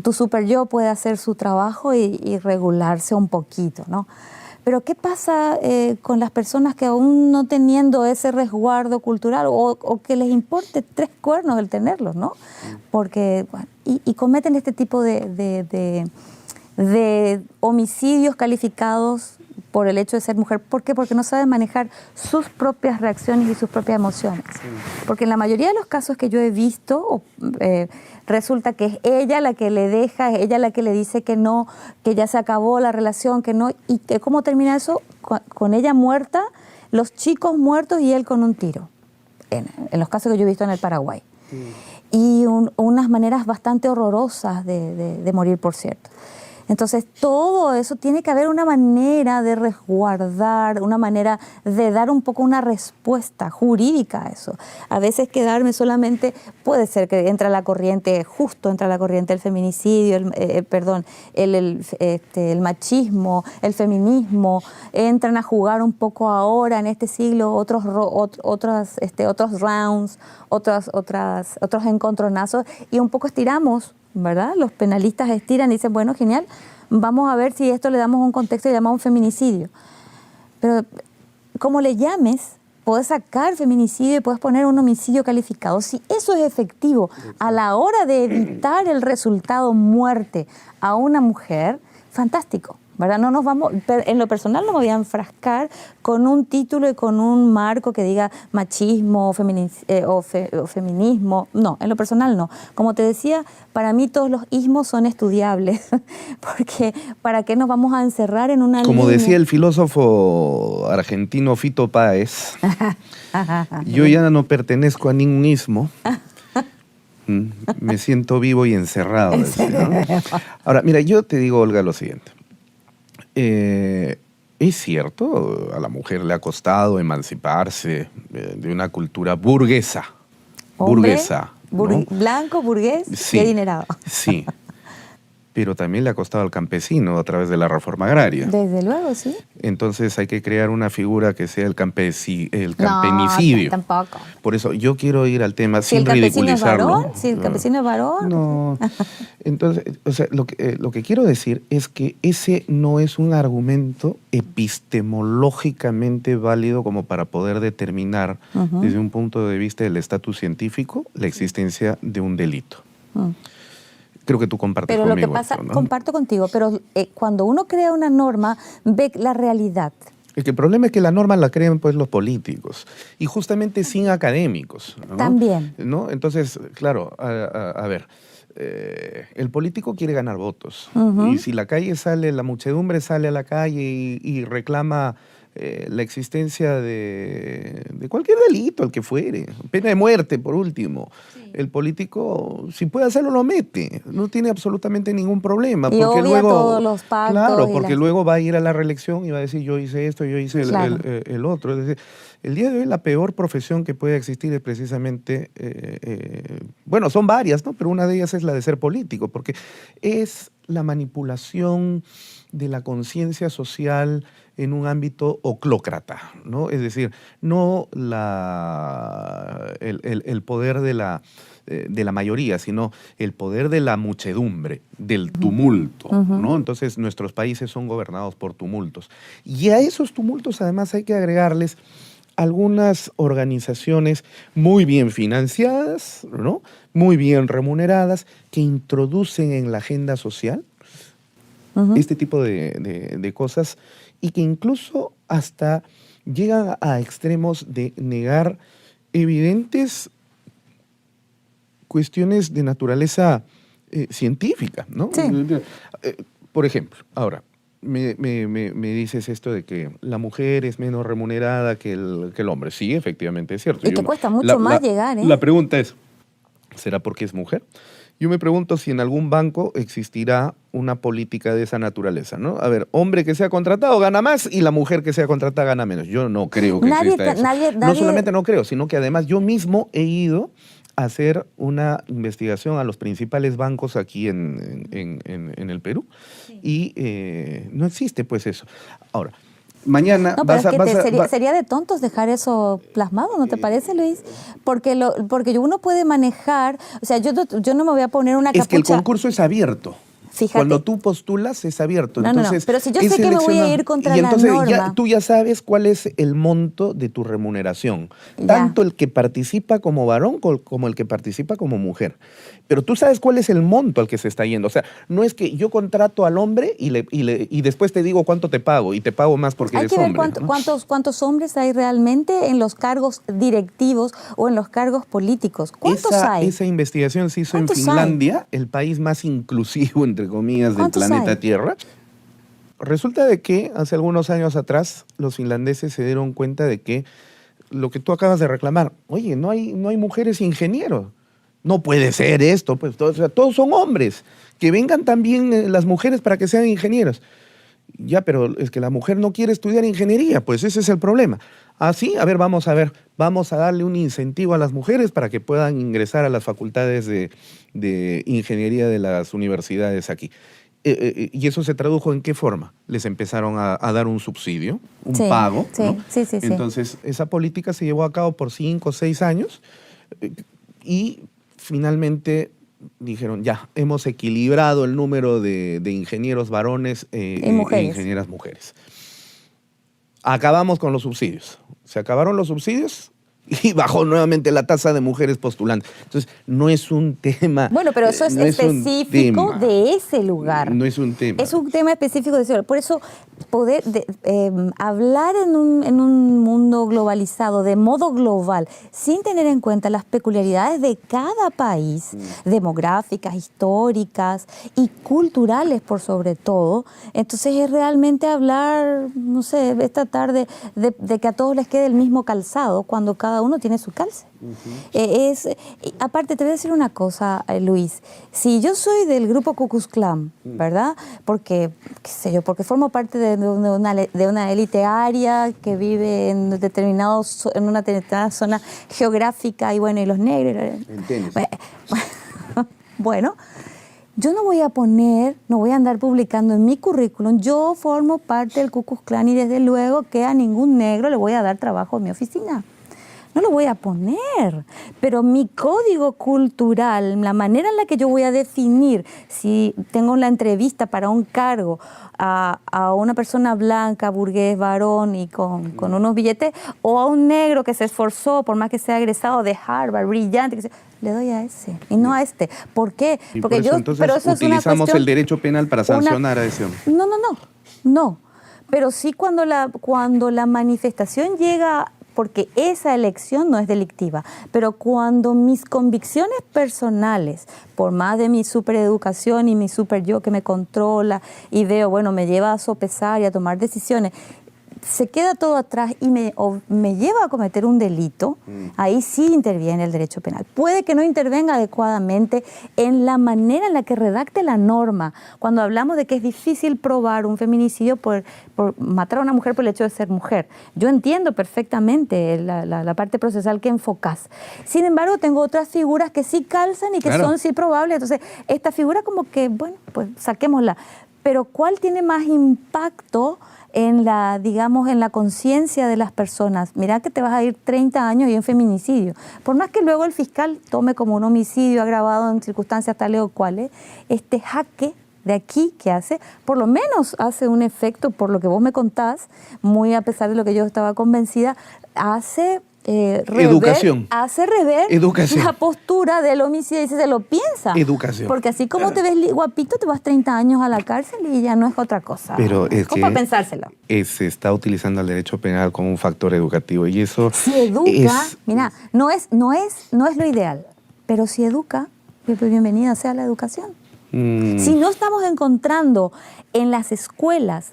B: Tu super yo puede hacer su trabajo y regularse un poquito, ¿no? Pero ¿qué pasa con las personas que aún no teniendo ese resguardo cultural o que les importe 3 cuernos el tenerlos, ¿no? Porque, bueno, y cometen este tipo de homicidios calificados por el hecho de ser mujer. ¿Por qué? Porque no saben manejar sus propias reacciones y sus propias emociones. Porque en la mayoría de los casos que yo he visto, resulta que es ella la que le deja, es ella la que le dice que no, que ya se acabó la relación, que no. ¿Y que cómo termina eso? Con ella muerta, los chicos muertos y él con un tiro. En los casos que yo he visto en el Paraguay. Y unas maneras bastante horrorosas de morir, por cierto. Entonces, todo eso tiene que haber una manera de resguardar, una manera de dar un poco una respuesta jurídica a eso. A veces quedarme solamente, puede ser que entra la corriente el feminicidio, el machismo, el feminismo, entran a jugar un poco ahora en este siglo otros rounds, otros encontronazos, y un poco estiramos, ¿verdad? Los penalistas estiran y dicen, bueno, genial, vamos a ver si esto le damos un contexto y llamamos feminicidio. Pero como le llames, puedes sacar feminicidio y puedes poner un homicidio calificado. Si eso es efectivo a la hora de evitar el resultado muerte a una mujer, fantástico, ¿verdad? No nos vamos, en lo personal no me voy a enfrascar con un título y con un marco que diga machismo o feminismo. No, en lo personal no. Como te decía, para mí todos los ismos son estudiables, porque ¿para qué nos vamos a encerrar en una
A: Como
B: línea?
A: decía el filósofo argentino Fito Páez, yo ya no pertenezco a ningún ismo. Me siento vivo y encerrado. Decía, ¿no? Ahora, mira, yo te digo, Olga, lo siguiente. Es cierto, a la mujer le ha costado emanciparse de una cultura burguesa.
B: Hombre,
A: burguesa, ¿no?
B: Blanco, burgués,
A: Sí,
B: y adinerado.
A: sí. Pero también le ha costado al campesino a través de la reforma agraria.
B: Desde luego, sí.
A: Entonces hay que crear una figura que sea el campenicidio.
B: No, tampoco.
A: Por eso yo quiero ir al tema
B: Si
A: sin
B: el campesino es
A: ridiculizarlo.
B: varón, si el campesino es varón.
A: No. Entonces, o sea, lo que quiero decir es que ese no es un argumento epistemológicamente válido como para poder determinar desde un punto de vista del estatus científico la existencia de un delito. Creo que tú compartes conmigo.
B: Pero lo que pasa,
A: esto, ¿no?
B: comparto contigo, pero cuando uno crea una norma, ve la realidad.
A: Es que el problema es que la norma la crean pues los políticos y justamente sin académicos, ¿no?
B: También.
A: ¿No? Entonces, claro, a ver, el político quiere ganar votos y si la calle sale, la muchedumbre sale a la calle y reclama la existencia de cualquier delito, el que fuere, pena de muerte por último. Sí. El político, si puede hacerlo, lo mete, no tiene absolutamente ningún problema.
B: Y
A: porque
B: obvia
A: luego,
B: todos los pactos.
A: Claro, porque luego va a ir a la reelección y va a decir yo hice esto, yo hice el otro. Es decir, el día de hoy la peor profesión que puede existir es precisamente, bueno, son varias, ¿no? Pero una de ellas es la de ser político, porque es la manipulación de la conciencia social en un ámbito oclócrata, ¿no? Es decir, no el poder de la mayoría, sino el poder de la muchedumbre, del tumulto, ¿no? Entonces, nuestros países son gobernados por tumultos. Y a esos tumultos, además, hay que agregarles algunas organizaciones muy bien financiadas, ¿no? Muy bien remuneradas, que introducen en la agenda social este tipo de cosas y que incluso hasta llegan a extremos de negar evidentes cuestiones de naturaleza científica, ¿no?
B: Sí.
A: Por ejemplo, ahora, me dices esto de que la mujer es menos remunerada que el hombre. Sí, efectivamente, es cierto.
B: Y que cuesta mucho más llegar, ¿eh?
A: La pregunta es, ¿será porque es mujer? Yo me pregunto si en algún banco existirá una política de esa naturaleza, ¿no? A ver, hombre que sea contratado gana más y la mujer que sea contratada gana menos. Yo no creo que exista eso. No solamente no creo, sino que además yo mismo he ido a hacer una investigación a los principales bancos aquí en el Perú y no existe pues eso. Ahora, mañana
B: no, pero sería de tontos dejar eso plasmado, ¿no te parece, Luis? Porque uno puede manejar, o sea, yo no me voy a poner una capucha.
A: Es que el concurso es abierto.
B: Fíjate.
A: Cuando tú postulas es abierto.
B: No,
A: Entonces,
B: pero si yo sé que me voy a ir contra la norma.
A: Tú ya sabes cuál es el monto de tu remuneración. Ya. Tanto el que participa como varón como el que participa como mujer. Pero tú sabes cuál es el monto al que se está yendo. O sea, no es que yo contrato al hombre y después te digo cuánto te pago y te pago más porque eres hombre.
B: Hay que ver cuántos hombres hay realmente en los cargos directivos o en los cargos políticos. ¿Cuántos hay?
A: Esa investigación se hizo en Finlandia, el país más inclusivo, entre comillas, del planeta Tierra. Resulta de que hace algunos años atrás los finlandeses se dieron cuenta de que lo que tú acabas de reclamar, oye, no hay mujeres ingenieros. No puede ser esto, pues todos son hombres. Que vengan también las mujeres para que sean ingenieros. Ya, pero es que la mujer no quiere estudiar ingeniería, pues ese es el problema. Ah, sí, a ver, vamos a darle un incentivo a las mujeres para que puedan ingresar a las facultades de ingeniería de las universidades aquí. ¿Y eso se tradujo en qué forma? Les empezaron a dar un subsidio, un pago, ¿no?
B: Sí.
A: Entonces, esa política se llevó a cabo por 5 o 6 años y finalmente dijeron, ya, hemos equilibrado el número de ingenieros varones e ingenieras mujeres. Acabamos con los subsidios. Se acabaron los subsidios y bajó nuevamente la tasa de mujeres postulantes. Entonces, no es un tema...
B: Bueno, pero eso es específico de ese lugar.
A: No es un tema.
B: Es un tema específico de ese lugar. Por eso, poder hablar en un mundo globalizado, de modo global, sin tener en cuenta las peculiaridades de cada país, demográficas, históricas y culturales por sobre todo, entonces es realmente hablar, no sé, esta tarde de que a todos les quede el mismo calzado cuando cada uno tiene su calce. Aparte, te voy a decir una cosa, Luis. Si yo soy del grupo Ku Klux Klan, ¿verdad? Porque, qué sé yo, porque formo parte de una élite aria que vive en una determinada zona geográfica y bueno, y los negros. Bueno, yo no voy a andar publicando en mi currículum, yo formo parte del Ku Klux Klan y desde luego que a ningún negro le voy a dar trabajo en mi oficina. No lo voy a poner, pero mi código cultural, la manera en la que yo voy a definir si tengo la entrevista para un cargo a una persona blanca, burgués, varón y con unos billetes, o a un negro que se esforzó, por más que sea egresado de Harvard, brillante, le doy a ese y no a este. ¿Por qué?
A: Porque entonces utilizamos el derecho penal para sancionar a ese hombre.
B: No. Pero sí cuando la manifestación llega, porque esa elección no es delictiva, pero cuando mis convicciones personales, por más de mi supereducación y mi super yo que me controla y veo, bueno, me lleva a sopesar y a tomar decisiones, se queda todo atrás y me lleva a cometer un delito, ahí sí interviene el derecho penal. Puede que no intervenga adecuadamente en la manera en la que redacte la norma. Cuando hablamos de que es difícil probar un feminicidio por matar a una mujer por el hecho de ser mujer, yo entiendo perfectamente la parte procesal que enfocas. Sin embargo, tengo otras figuras que sí calzan y que son sí probables. Entonces, esta figura como que, bueno, pues saquémosla. Pero ¿cuál tiene más impacto en la, digamos, en la conciencia de las personas? Mira que te vas a ir 30 años y un feminicidio. Por más que luego el fiscal tome como un homicidio agravado en circunstancias tales o cuales, este jaque de aquí que hace, por lo menos hace un efecto, por lo que vos me contás, muy a pesar de lo que yo estaba convencida, hace
A: educación.
B: Hace rever
A: Educación.
B: La postura del homicidio y se lo piensa.
A: Educación.
B: Porque así como te ves guapito, te vas 30 años a la cárcel y ya no es otra cosa.
A: Pero es
B: como para pensárselo.
A: Se está utilizando el derecho penal como un factor educativo y eso...
B: Si educa, mira, no es lo ideal, pero si educa, bienvenida sea la educación. Si no estamos encontrando en las escuelas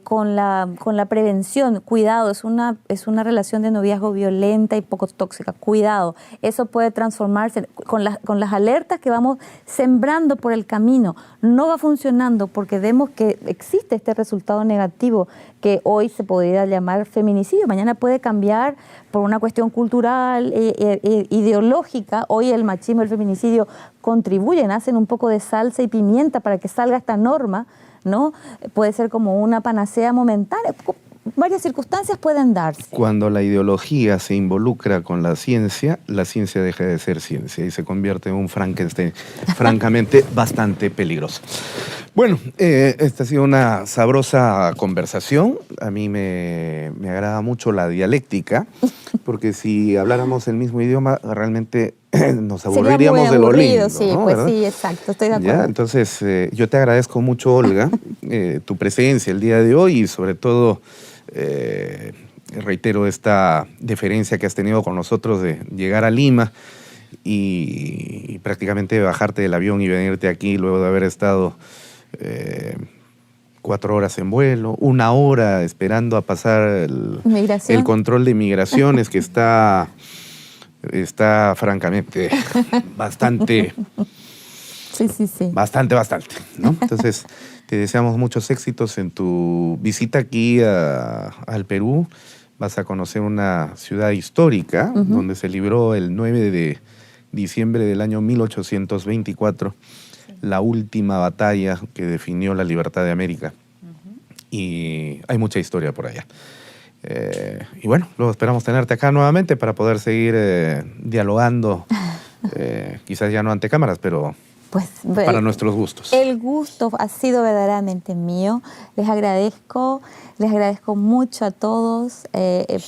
B: con la prevención, cuidado, es una relación de noviazgo violenta y poco tóxica, cuidado, eso puede transformarse con las alertas que vamos sembrando por el camino, no va funcionando porque vemos que existe este resultado negativo que hoy se podría llamar feminicidio, mañana puede cambiar por una cuestión cultural, ideológica. Hoy el machismo y el feminicidio contribuyen, hacen un poco de salsa y pimienta para que salga esta norma, ¿no? Puede ser como una panacea momentánea. Varias circunstancias pueden darse.
A: Cuando la ideología se involucra con la ciencia deja de ser ciencia y se convierte en un Frankenstein francamente bastante peligroso. Bueno, esta ha sido una sabrosa conversación. A mí me agrada mucho la dialéctica, porque si habláramos el mismo idioma, realmente nos aburriríamos de lo lindo.
B: Sí,
A: ¿no?
B: pues
A: ¿verdad?
B: sí, exacto, estoy de acuerdo.
A: ¿Ya? Entonces, yo te agradezco mucho, Olga, tu presencia el día de hoy y sobre todo reitero esta deferencia que has tenido con nosotros de llegar a Lima y prácticamente bajarte del avión y venirte aquí luego de haber estado 4 horas en vuelo, 1 hora esperando a pasar el control de migraciones que está francamente bastante, bastante, ¿no? Entonces, te deseamos muchos éxitos en tu visita aquí al Perú. Vas a conocer una ciudad histórica donde se libró el 9 de diciembre del año 1824 la última batalla que definió la libertad de América. Y hay mucha historia por allá. Y bueno, luego esperamos tenerte acá nuevamente para poder seguir dialogando, quizás ya no ante cámaras, pero para nuestros gustos.
B: El gusto ha sido verdaderamente mío. Les agradezco mucho a todos,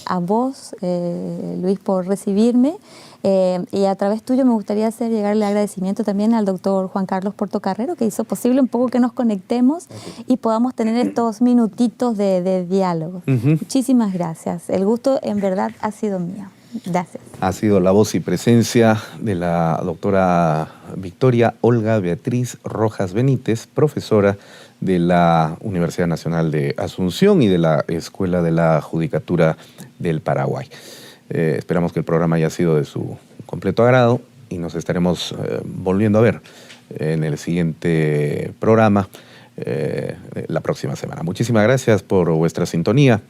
B: a vos, Luis, por recibirme. Y a través tuyo me gustaría hacer llegar el agradecimiento también al doctor Juan Carlos Portocarrero, que hizo posible un poco que nos conectemos y podamos tener estos minutitos de diálogo. Muchísimas gracias. El gusto en verdad ha sido mío. Gracias.
A: Ha sido la voz y presencia de la doctora Victoria Olga Beatriz Rojas Benítez, profesora de la Universidad Nacional de Asunción y de la Escuela de la Judicatura del Paraguay. Esperamos que el programa haya sido de su completo agrado y nos estaremos volviendo a ver en el siguiente programa la próxima semana. Muchísimas gracias por vuestra sintonía.